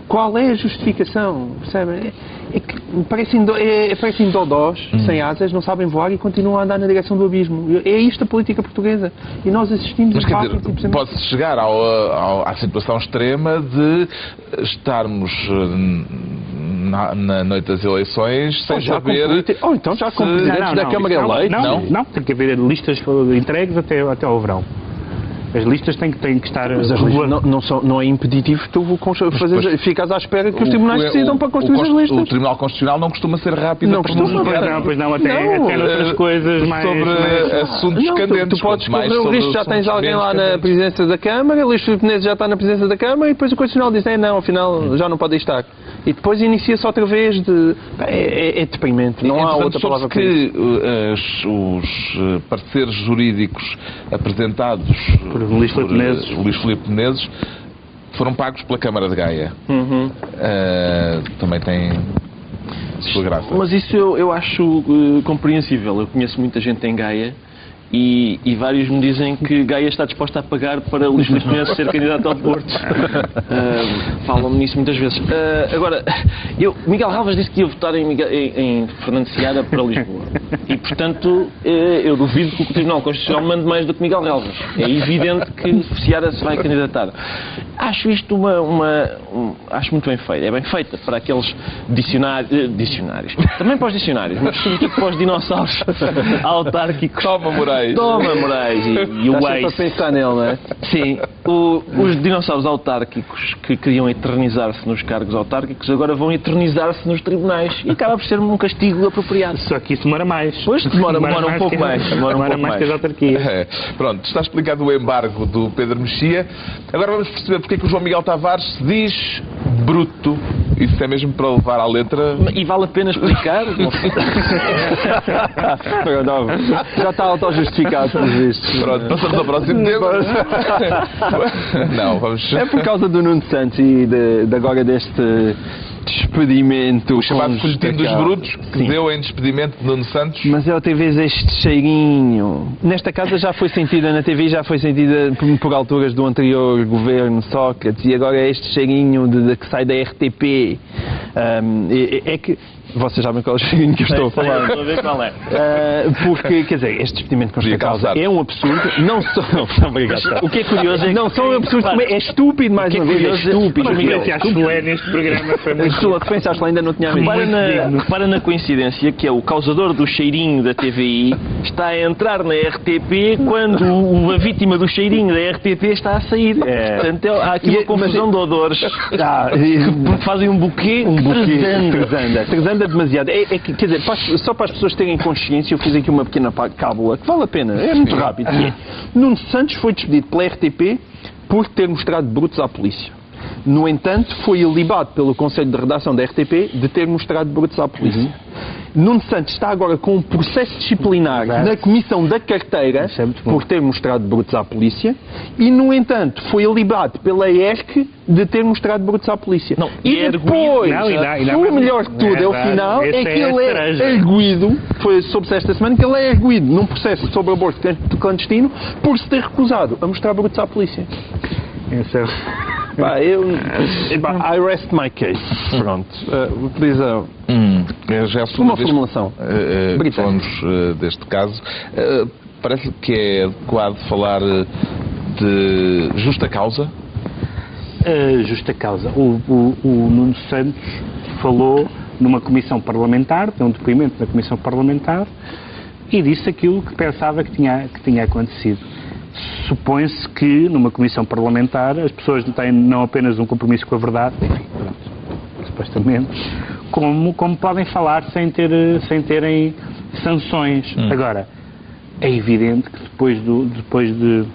Qual é a justificação? Percebem? É que parecem dodós, sem asas, não sabem voar e continuam a andar na direção do abismo. É isto a política portuguesa. E nós assistimos a quatro... Pode-se chegar à situação extrema de estarmos na noite das eleições sem saber... Ou então já com presidentes da Câmara eleita. Não, tem que haver listas entregues até ao verão. As listas têm que estar... Mas as listas não é impeditivo tu ficas à espera que os tribunais decidam para construir as listas. O Tribunal Constitucional não costuma ser rápido não costuma. Pois não, até outras coisas mais... Sobre assuntos candentes. Tu podes correr o risco, já tens alguém lá na presidência da Câmara, o Luís Filipe Menezes já está na presidência da Câmara e depois o Constitucional diz, não, afinal já não pode estar. E depois inicia-se outra vez de... É deprimente, não há outra palavra para isso. Os pareceres jurídicos apresentados por Luís Filipe Menezes foram pagos pela Câmara de Gaia. Também tem sua graça. Mas isso eu acho compreensível. Eu conheço muita gente em Gaia e vários me dizem que Gaia está disposta a pagar para Luís Filipe Menezes ser candidato ao Porto. Falam-me nisso muitas vezes. Agora, Miguel Relvas disse que ia votar em Fernando Seara para Lisboa. E, portanto, eu duvido que o Tribunal Constitucional mande mais do que Miguel Relvas. É evidente que Seara se vai candidatar. Acho isto acho muito bem feito. É bem feita para aqueles dicionários. Também para os dicionários, mas sobretudo para os dinossauros autárquicos. Toma, Moraes e o Waze. Para pensar nele, não é? Sim. Os dinossauros autárquicos que queriam eternizar-se nos cargos autárquicos agora vão eternizar-se nos tribunais e acaba por ser um castigo apropriado. Só que isso demora mais. Pois, demora um pouco mais. Demora mais que as autarquias. Pronto, está explicado o embargo do Pedro Mexia. Agora vamos perceber porque é que o João Miguel Tavares se diz bruto. Isso é mesmo para levar à letra? E vale a pena explicar? Já está auto-justificado pelos vistos. Pronto, passamos ao próximo tema. Não, vamos... É por causa do Nuno Santos e agora deste despedimento. O chamado folhetim dos brutos que deu em despedimento de Nuno Santos. Mas é outra vez este cheirinho. Nesta casa já foi sentida, na TV já foi sentida por alturas do anterior governo Sócrates e agora é este cheirinho de que sai da RTP. É que vocês sabem qual é o cheirinho que eu estou a falar. Estou a ver qual é. Porque, quer dizer, este despedimento com esta causa é um absurdo. Não só... Obrigado. O que é curioso é que... Não só um absurdo, como é estúpido, mais uma vez. É estúpido. Neste programa foi muito... A defesa ainda não tinha Repara na coincidência que é o causador do cheirinho da TVI está a entrar na RTP quando a vítima do cheirinho da RTP está a sair. Portanto, há aqui uma confusão de odores que fazem um buquê Tresanda demasiado. Quer dizer, só para as pessoas terem consciência, eu fiz aqui uma pequena cábula que vale a pena, é muito rápido. Nuno Santos foi despedido pela RTP por ter mostrado brutos à polícia. No entanto, foi ilibado pelo Conselho de Redação da RTP de ter mostrado brutos à polícia. Nuno Santos está agora com um processo disciplinar na Comissão da Carteira por ter mostrado brutos à polícia e, no entanto, foi ilibado pela ERC de ter mostrado brutos à polícia. Não, e depois, o melhor de tudo, é o final, é que ele é arguido, soube-se esta semana, que ele é arguido num processo sobre aborto clandestino por se ter recusado a mostrar brutos à polícia. I rest my case. Pronto. Utiliza uma formulação falamos deste caso. Parece que é adequado falar de justa causa? Justa causa. O Nuno Santos falou numa comissão parlamentar, deu um depoimento na comissão parlamentar e disse aquilo que pensava que tinha acontecido. Supõe-se que numa comissão parlamentar as pessoas têm não apenas um compromisso com a verdade, enfim, pronto, supostamente, como podem falar sem terem sanções. Agora, é evidente que depois de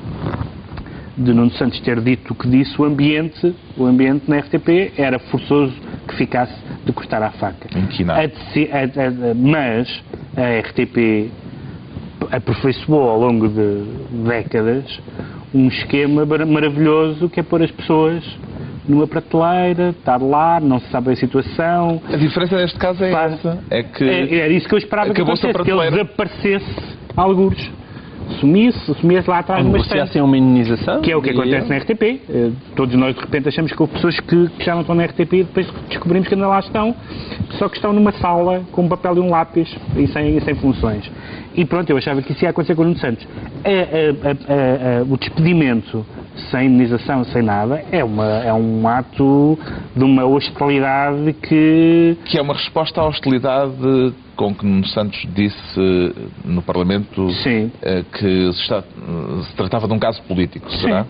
Nuno Santos ter dito o que disse, o ambiente na RTP era forçoso que ficasse de cortar à faca. Mas a RTP aperfeiçoou ao longo de décadas um esquema maravilhoso que é pôr as pessoas numa prateleira, estar lá, não se sabe a situação. A diferença neste caso é essa. É que era isso que eu esperava que acontecesse, que ele desaparecesse algures. Sumisse lá atrás numa estante. Uma indenização? Que é o que acontece na RTP. Todos nós de repente achamos que houve pessoas que já não estão na RTP e depois descobrimos que ainda lá estão, só que estão numa sala com um papel e um lápis e sem funções. E pronto, eu achava que isso ia acontecer com o Nuno Santos. O despedimento sem indenização, sem nada, é um ato de uma hostilidade que é uma resposta à hostilidade com que Nuno Santos disse no Parlamento que se tratava de um caso político, será?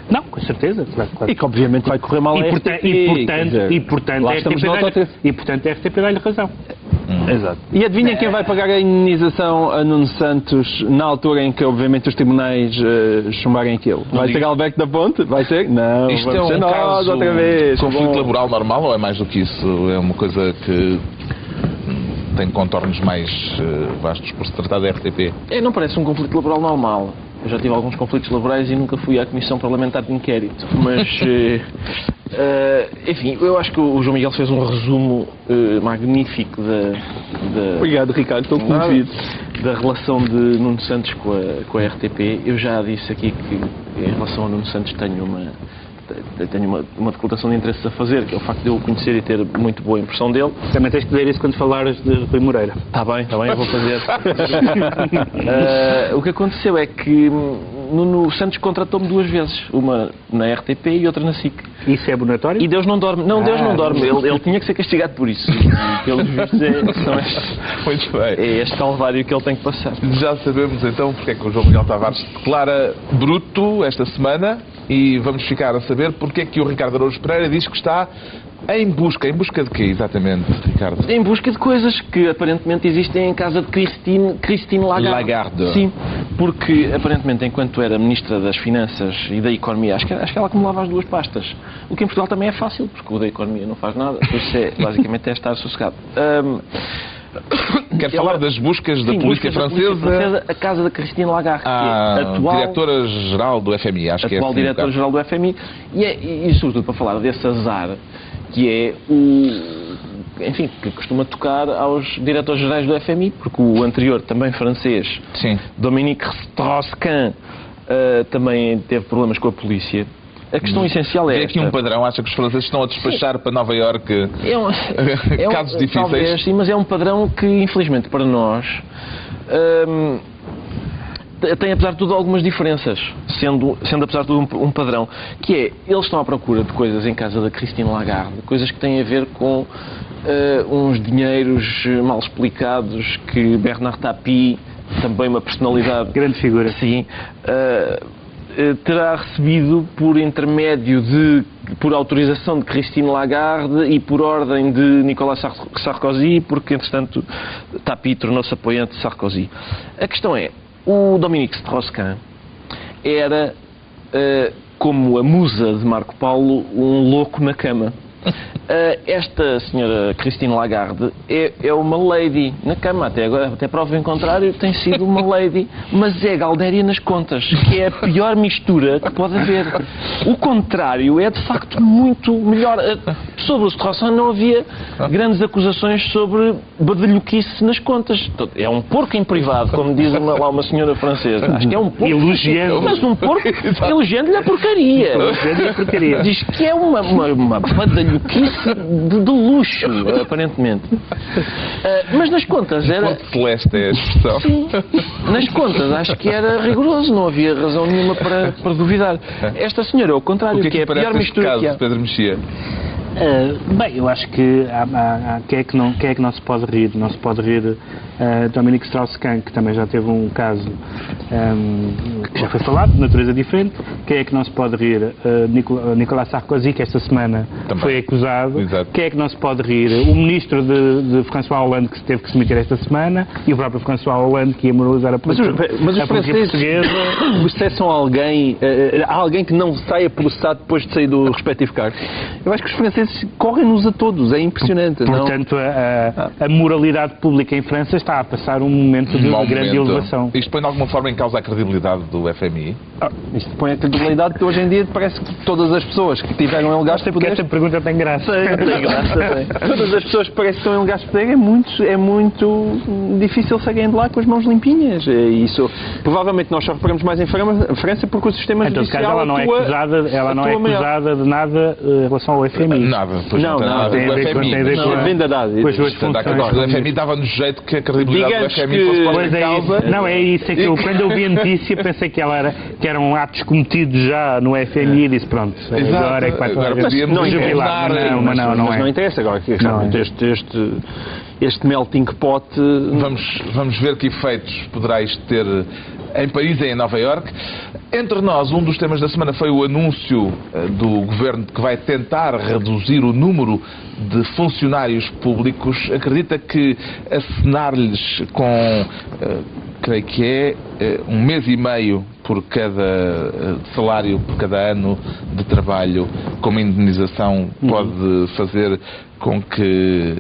Não, com certeza. Claro. E que obviamente vai correr mal a RTP. E portanto a RTP dá-lhe razão. Exato. E adivinha quem vai pagar a indenização a Nuno Santos na altura em que, obviamente, os tribunais chumbarem aquilo? Vai ser Alberto da Ponte? Vai ser? Não. Isto é um caso outra vez. Conflito laboral normal ou é mais do que isso? É uma coisa que tem contornos mais vastos por se tratar da RTP? Não parece um conflito laboral normal. Eu já tive alguns conflitos laborais e nunca fui à Comissão Parlamentar de Inquérito. Mas, enfim, eu acho que o João Miguel fez um resumo magnífico da... Obrigado, Ricardo, estou comovido. Da relação de Nuno Santos com a RTP. Eu já disse aqui que, em relação a Nuno Santos, tenho uma declaração de interesse a fazer, que é o facto de eu o conhecer e ter muito boa impressão dele. Também tens que dizer isso quando falares de Rui Moreira. Está bem, eu vou fazer. O que aconteceu é que Nuno Santos contratou-me 2 vezes, uma na RTP e outra na SIC. Isso é abonatório? E Deus não dorme. Não, Deus não dorme. Ele tinha que ser castigado por isso. E pelos vistos Muito bem. É este calvário que ele tem que passar. Já sabemos então porque é que o João Miguel Tavares declara bruto esta semana e vamos ficar a saber porque é que o Ricardo Araújo Pereira diz que está em busca de quê exatamente, Ricardo? Em busca de coisas que aparentemente existem em casa de Christine Lagarde. Sim, porque aparentemente enquanto era Ministra das Finanças e da Economia, acho que ela acumulava as 2 pastas. O que em Portugal também é fácil, porque o da Economia não faz nada, por isso basicamente é estar sossegado. Quer falar das buscas da polícia francesa? A casa da Christine Lagarde, que é a atual diretora-geral do FMI, acho que é atual diretora-geral do FMI, e sobretudo para falar desse azar, que é enfim, que costuma tocar aos diretores-gerais do FMI, porque o anterior, também francês, Dominique Strauss-Kahn, também teve problemas com a polícia. A questão essencial é esta. Aqui um padrão, acha que os franceses estão a despachar para Nova Iorque casos difíceis? Talvez, sim, mas é um padrão que, infelizmente, para nós, tem, apesar de tudo, algumas diferenças, sendo apesar de tudo, um padrão, que é, eles estão à procura de coisas em casa da Christine Lagarde, coisas que têm a ver com uns dinheiros mal explicados que Bernard Tapie, também uma personalidade... Grande figura. Sim. Terá recebido por autorização de Christine Lagarde e por ordem de Nicolas Sarkozy, porque, entretanto, Tapie tornou-se apoiante de Sarkozy. A questão é, o Dominique Strauss-Kahn era, como a musa de Marco Paulo, um louco na cama. Esta senhora Christine Lagarde é uma lady na cama, até prova em contrário, tem sido uma lady, mas é Galdéria nas contas, que é a pior mistura que pode haver. O contrário é de facto muito melhor. Sobre o Strauss-Kahn não havia grandes acusações sobre badalhoquice nas contas. É um porco em privado, como diz lá uma senhora francesa. Acho que é um porco. Elogiando. Mas um porco elogiando-lhe a porcaria. Diz que é uma badalhoquice de luxo, aparentemente. Mas nas contas era... Ponto celeste é a expressão. Sim. Nas contas acho que era rigoroso, não havia razão nenhuma para duvidar. Esta senhora, ao contrário, o que é a pior mistura caso, que há. Pedro Mexia? Bem, eu acho que quem é que não se pode rir? Não se pode rir Dominique Strauss-Kahn, que também já teve um caso que já foi falado, de natureza diferente. Quem é que não se pode rir? Nicolas Sarkozy, que esta semana também foi acusado. Exato. Quem é que não se pode rir? O ministro de François Hollande, que se teve que se meter esta semana, e o próprio François Hollande, que ia moralizar a polícia portuguesa. Processam alguém, há alguém que não saia processado depois de sair do respectivo cargo? Eu acho que os franceses correm-nos a todos, é impressionante. Portanto, a moralidade pública em França está a passar um momento de grande elevação. Isto põe de alguma forma em causa a credibilidade do FMI? Isto põe a credibilidade que hoje em dia parece que todas as pessoas que tiveram elegados porque esta pergunta tem graça. Tem graça. Todas as pessoas que parecem que estão elegadas de poder é muito difícil saírem de lá com as mãos limpinhas. Isso, provavelmente nós só reparamos mais em França porque o sistema judicial ela não é acusada de nada em relação ao FMI. nada. Pois Não, tem nada a ver tem com a o ver com- FMI. tem a ver Não, com é venda dada. com as suas Portanto, funções. agora, o FMI dava-nos jeito que a credibilidade Digamos do FMI fosse que- posta Pois em é causa. isso. Não, é isso. É que eu, quando eu vi a notícia, pensei que que eram atos cometidos já no FMI e disse, pronto, agora é que vai toda a Agora gente podíamos jubilar. imaginar, Não, mas não Mas não é. interessa agora. Que realmente este melting pot... Vamos ver que efeitos poderá isto ter em Paris e em Nova Iorque. Entre nós, um dos temas da semana foi o anúncio do Governo de que vai tentar reduzir o número de funcionários públicos. Acredita que acenar-lhes com, creio que é, 1 mês e meio por cada salário, por cada ano de trabalho, como indenização, pode fazer com que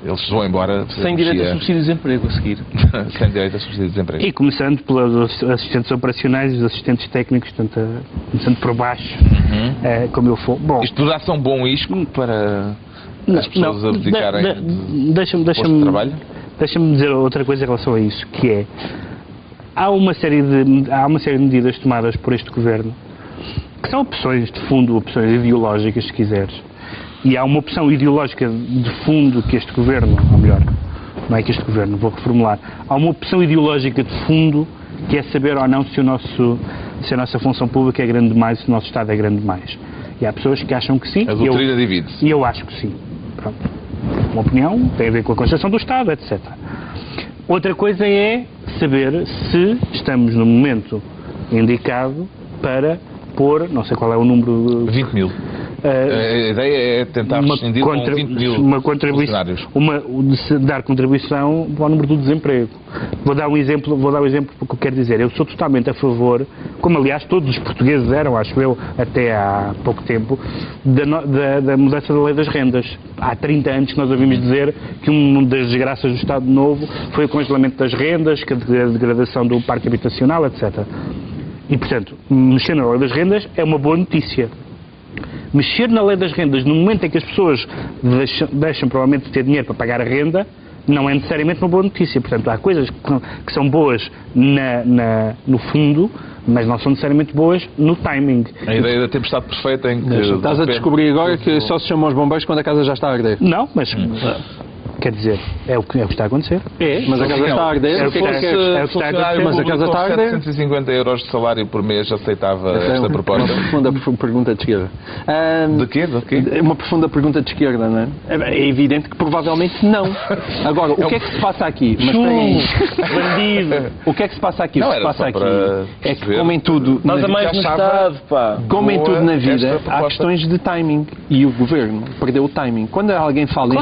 eles vão embora Sem direito a subsídio de desemprego a seguir. sem direito a subsídio de desemprego. E começando pelos assistentes operacionais e os assistentes técnicos, portanto, começando por baixo, como eu for. Bom, Isto poderá ser um bom isco para as pessoas abdicarem deixa-me de posto de trabalho? Deixa-me dizer outra coisa em relação a isso, que é, há uma série de medidas tomadas por este Governo que são opções de fundo, opções ideológicas, se quiseres. E há uma opção ideológica de fundo que este Governo, ou melhor, não é que este Governo, vou reformular, há uma opção ideológica de fundo que é saber ou não se a nossa função pública é grande demais, se o nosso Estado é grande demais. E há pessoas que acham que sim. A doutrina divide-se. E eu acho que sim. Pronto. Uma opinião tem a ver com a Constituição do Estado, etc. Outra coisa é saber se estamos no momento indicado para pôr, não sei qual é o número... 20 mil. A ideia é tentar rescindir com 20 mil funcionários. Dar contribuição para o número do desemprego. Vou dar um exemplo porque eu quero dizer. Eu sou totalmente a favor, como aliás todos os portugueses eram, acho eu, até há pouco tempo, da mudança da lei das rendas. Há 30 anos que nós ouvimos dizer que uma das desgraças do Estado Novo foi o congelamento das rendas, a degradação do parque habitacional, etc. E, portanto, mexer na lei das rendas é uma boa notícia. Mexer na lei das rendas no momento em que as pessoas deixam provavelmente de ter dinheiro para pagar a renda não é necessariamente uma boa notícia. Portanto, há coisas que são boas no fundo, mas não são necessariamente boas no timing. A ideia da tempestade perfeita em que... Estás a descobrir agora que só se chamam os bombeiros quando a casa já está a arder. Não, mas... Quer dizer, é o que está a acontecer. Mas a casa está a arder. É o que está a acontecer. Mas a casa está a arder. 750 euros de salário por mês aceitava esta proposta. Uma profunda pergunta de esquerda. De quê? É uma profunda pergunta de esquerda, não é? É evidente que provavelmente não. Agora, o que é que se passa aqui? Mas espera aí. Bandido. O que é que se passa aqui? O que se passa aqui é que, como em tudo... Nós a mais no Estado, pá. Como em tudo na vida, esta há questões de timing. E o Governo perdeu o timing. Quando alguém fala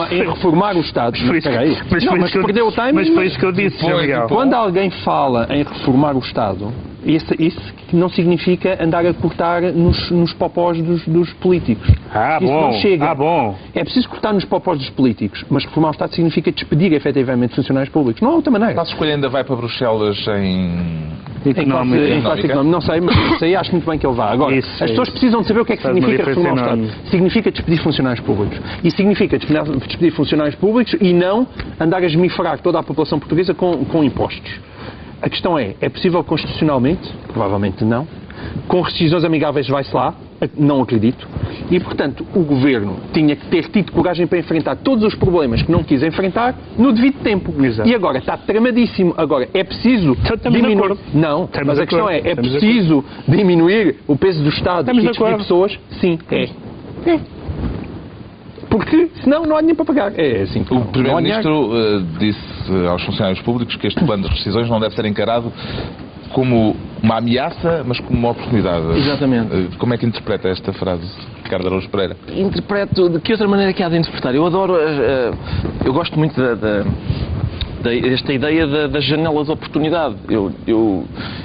em reformar o Estado... Espera aí. Mas perdeu o timing. Mas foi isso que eu disse, Miguel. Quando alguém fala em reformar o Estado, isso não significa andar a cortar nos popós dos políticos. Isso não chega. Bom. É preciso cortar nos popós dos políticos, mas reformar o Estado significa despedir efetivamente funcionários públicos. Não há outra maneira. A escolha ainda vai para Bruxelas em classe económica. Não sei, mas isso aí acho muito bem que ele vá. Agora, as pessoas precisam de saber o que é que significa reformar o Estado. Significa despedir funcionários públicos. E significa despedir funcionários públicos e não andar a esmifrar toda a população portuguesa com impostos. A questão é possível constitucionalmente? Provavelmente não. Com rescisões amigáveis vai-se lá? Não acredito. E, portanto, o Governo tinha que ter tido coragem para enfrentar todos os problemas que não quis enfrentar no devido tempo. Exato. E agora está tramadíssimo. Agora, é preciso diminuir... Não, mas a questão é preciso diminuir o peso do Estado e despedir pessoas? Sim, é. Porque senão não há dinheiro para pagar. É assim. O Primeiro-Ministro disse aos funcionários públicos que este plano de rescisões não deve ser encarado como uma ameaça, mas como uma oportunidade. Exatamente. Como é que interpreta esta frase, Ricardo Araújo Pereira? Interpreto... De que outra maneira que há de interpretar? Eu adoro... eu gosto muito esta ideia da janela de oportunidade.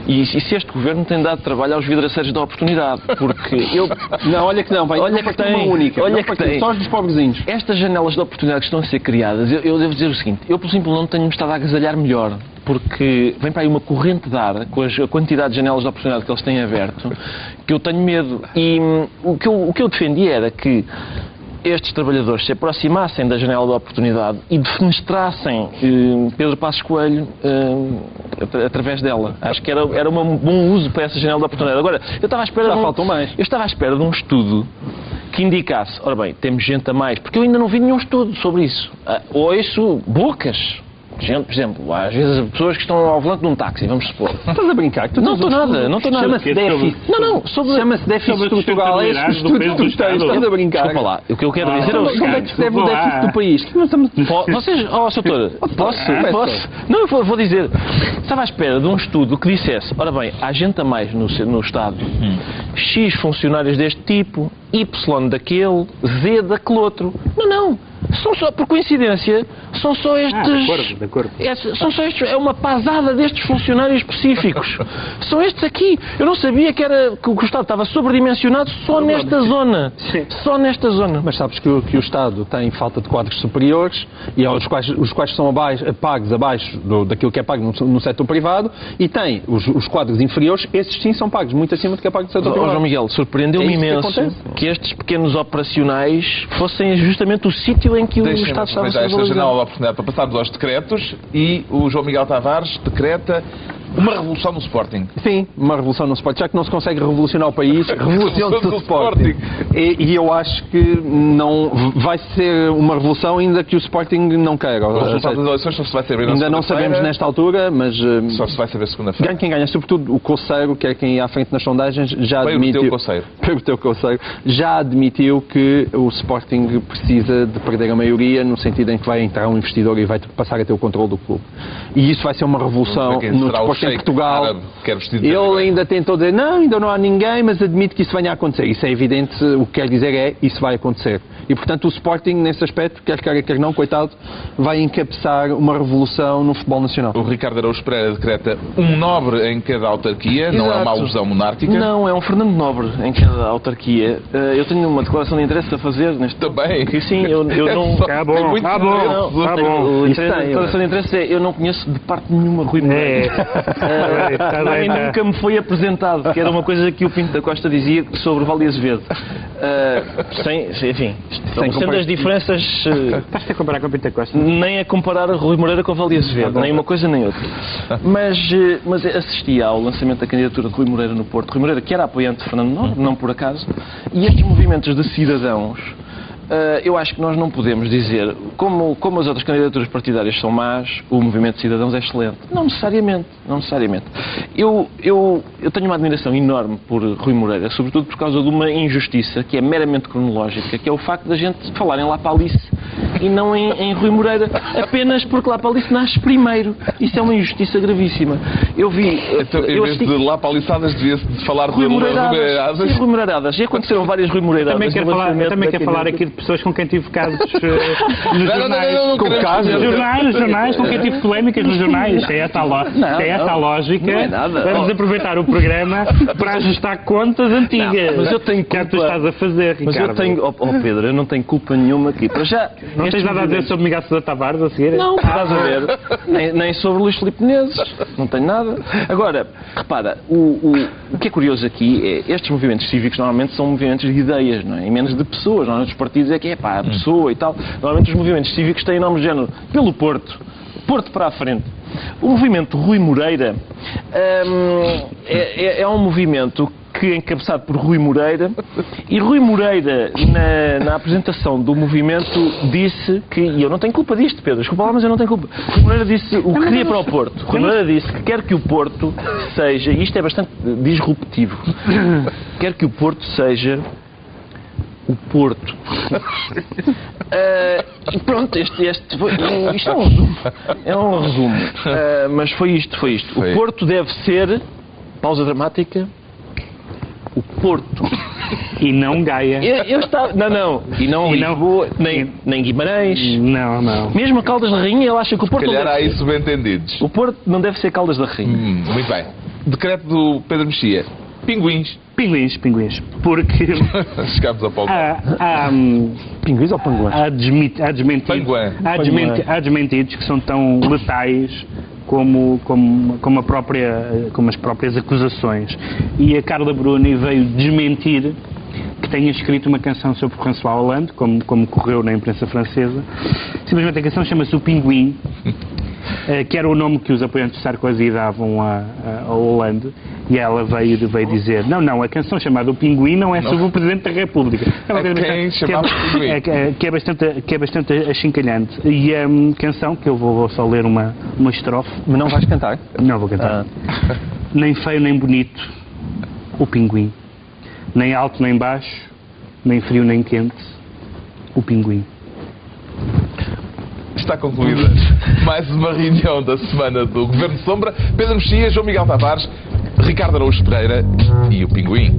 E se este Governo tem dado trabalho aos vidraceiros da oportunidade, porque eu... Não, olha que não, vai. Olha que tem uma única. Olha que tem. Só os dos pobrezinhos. Estas janelas de oportunidade que estão a ser criadas, eu devo dizer o seguinte, eu pelo simples não tenho-me estado a agasalhar melhor, porque vem para aí uma corrente de ar, com a quantidade de janelas de oportunidade que eles têm aberto, que eu tenho medo. E o que eu defendi era que estes trabalhadores se aproximassem da janela da oportunidade e defenestrassem Pedro Passos Coelho através dela. Acho que era um bom uso para essa janela da oportunidade. Agora, eu estava à espera faltam mais. Eu estava à espera de um estudo que indicasse, ora bem, temos gente a mais, porque eu ainda não vi nenhum estudo sobre isso. Ouço bocas. Gente, por exemplo, às vezes pessoas que estão ao volante de um táxi, vamos supor. Estás a brincar? Não estou nada. Chama-se déficit. Chama-se déficit estrutural. É esse estudo que tu tens. Estás a brincar? Desculpa lá. O que eu quero dizer é o seguinte. Como é que se deve o déficit do país? Vocês, Soutor, posso? Não, eu vou dizer. Estava à espera de um estudo que dissesse, ora bem, há gente a mais no Estado, X funcionários deste tipo, Y daquele, Z daquele outro. Não. São só, por coincidência, são só estes... De acordo. São só estes, é uma pasada destes funcionários específicos. São estes aqui. Eu não sabia que o Estado estava sobredimensionado só nesta zona. Só nesta zona. Mas sabes que o Estado tem falta de quadros superiores, e os quais são pagos abaixo daquilo que é pago no setor privado, e tem os quadros inferiores, esses sim são pagos muito acima do que é pago no setor privado. João Miguel, surpreendeu-me imenso que estes pequenos operacionais fossem justamente o sítio em que o Estado estava a ser valorizado. Esta janela a oportunidade para passarmos aos decretos, e o João Miguel Tavares decreta uma revolução no Sporting. Sim, uma revolução no Sporting. Já que não se consegue revolucionar o país, revoluciona-se o Sporting. E eu acho que não vai ser uma revolução ainda que o Sporting não queira. O resultado das eleições só se vai saber ainda não sabemos nesta altura, mas... Só se vai saber segunda-feira. Ganha quem ganha. Sobretudo o Coceiro, que é quem ia à frente nas sondagens, já admitiu... O teu Coceiro. Já admitiu que o Sporting precisa de perder a maioria, no sentido em que vai entrar um investidor e vai passar a ter o controle do clube. E isso vai ser uma revolução no desporto em Portugal. Árabe, ele ainda tentou dizer, não, ainda não há ninguém, mas admite que isso venha a acontecer. Isso é evidente, o que quer dizer é, isso vai acontecer. E, portanto, o Sporting, nesse aspecto, quer queira, quer não, coitado, vai encabeçar uma revolução no futebol nacional. O Ricardo Araújo Pereira decreta um nobre em cada autarquia. Exato. Não é uma alusão monárquica? Não, é um Fernando Nobre em cada autarquia. Eu tenho uma declaração de interesse a fazer neste... Também? Sim, eu não... Tá bom. A declaração de interesse é, eu não conheço de parte nenhuma Rui Moreira. Nunca me foi apresentado, que era uma coisa que o Pinto da Costa dizia sobre Vale Azevedo. Enfim, sendo as diferenças... Estás a comparar com o Pinto da Costa? Nem a comparar a Rui Moreira com o Vale Azevedo, nem uma coisa nem outra. Mas assisti ao lançamento da candidatura de Rui Moreira no Porto. Rui Moreira, que era apoiante de Fernando Nobre, não por acaso, e estes movimentos de cidadãos... eu acho que nós não podemos dizer, como as outras candidaturas partidárias são más, o movimento de cidadãos é excelente. Não necessariamente. Eu tenho uma admiração enorme por Rui Moreira, sobretudo por causa de uma injustiça que é meramente cronológica, que é o facto da gente falarem lá para Alice e não em Rui Moreira, apenas porque lá para Alice nasce primeiro. Isso é uma injustiça gravíssima. Eu vi... Então, em vez de lá para Aliçadas, devia-se falar de Rui Moreiradas. Sim, Rui Moreiradas. E aconteceram várias Rui Moreiradas. Também quero falar aqui de pessoas com quem tive casos nos jornais. Jornais com quem tive polémicas nos jornais. É essa a lógica. Não é nada. Vamos aproveitar o programa para ajustar contas antigas. Mas eu tenho culpa. Que tu estás a fazer, Ricardo. Mas eu tenho... Pedro, eu não tenho culpa nenhuma aqui. Para já... Não tens nada a dizer sobre Miguel Sousa Tavares a seguir? Não, estás a ver. Nem sobre Luís Filipe Menezes. Não tenho nada. Agora, repara, o que é curioso aqui é estes movimentos cívicos normalmente são movimentos de ideias, não é? E menos de pessoas. Normalmente os partidos é que é a pessoa e tal. Normalmente os movimentos cívicos têm nome de género pelo Porto para a frente. O movimento Rui Moreira é um movimento que é encabeçado por Rui Moreira, e Rui Moreira, na apresentação do movimento, disse que, e eu não tenho culpa disto, Pedro, desculpa lá, mas eu não tenho culpa. Rui Moreira disse o que queria para o Porto. Rui Moreira disse que quer que o Porto seja, e isto é bastante disruptivo, quer que o Porto seja o Porto. E pronto, isto é um resumo. É um resumo. Mas foi isto. O Porto deve ser, pausa dramática, o Porto. E não Gaia. Eu estava... Não. E não Lisboa, nem Guimarães. Não. Mesmo a Caldas da Rainha, ele acha que o Porto... Se calhar há isso bem entendidos. O Porto não deve ser Caldas da Rainha. Muito bem. Decreto do Pedro Mexia. Pinguins. Porque... Chegámos ao pau. Pinguins ou panguãs? Há desmentidos que são tão letais como as próprias acusações. E a Carla Bruni veio desmentir que tenha escrito uma canção sobre François Hollande, como correu na imprensa francesa. Simplesmente a canção chama-se O Pinguim. que era o nome que os apoiantes de Sarkozy davam a Hollande, e ela veio dizer, não, a canção chamada O Pinguim não é sobre o Presidente da República. Que é bastante achincalhante. E a canção, que eu vou só ler uma estrofe. Mas não vais cantar? Não vou cantar. Nem feio nem bonito, o pinguim. Nem alto nem baixo, nem frio nem quente, o pinguim. Está concluída mais uma reunião da semana do Governo Sombra. Pedro Mexia, João Miguel Tavares, Ricardo Araújo Pereira e o Pinguim.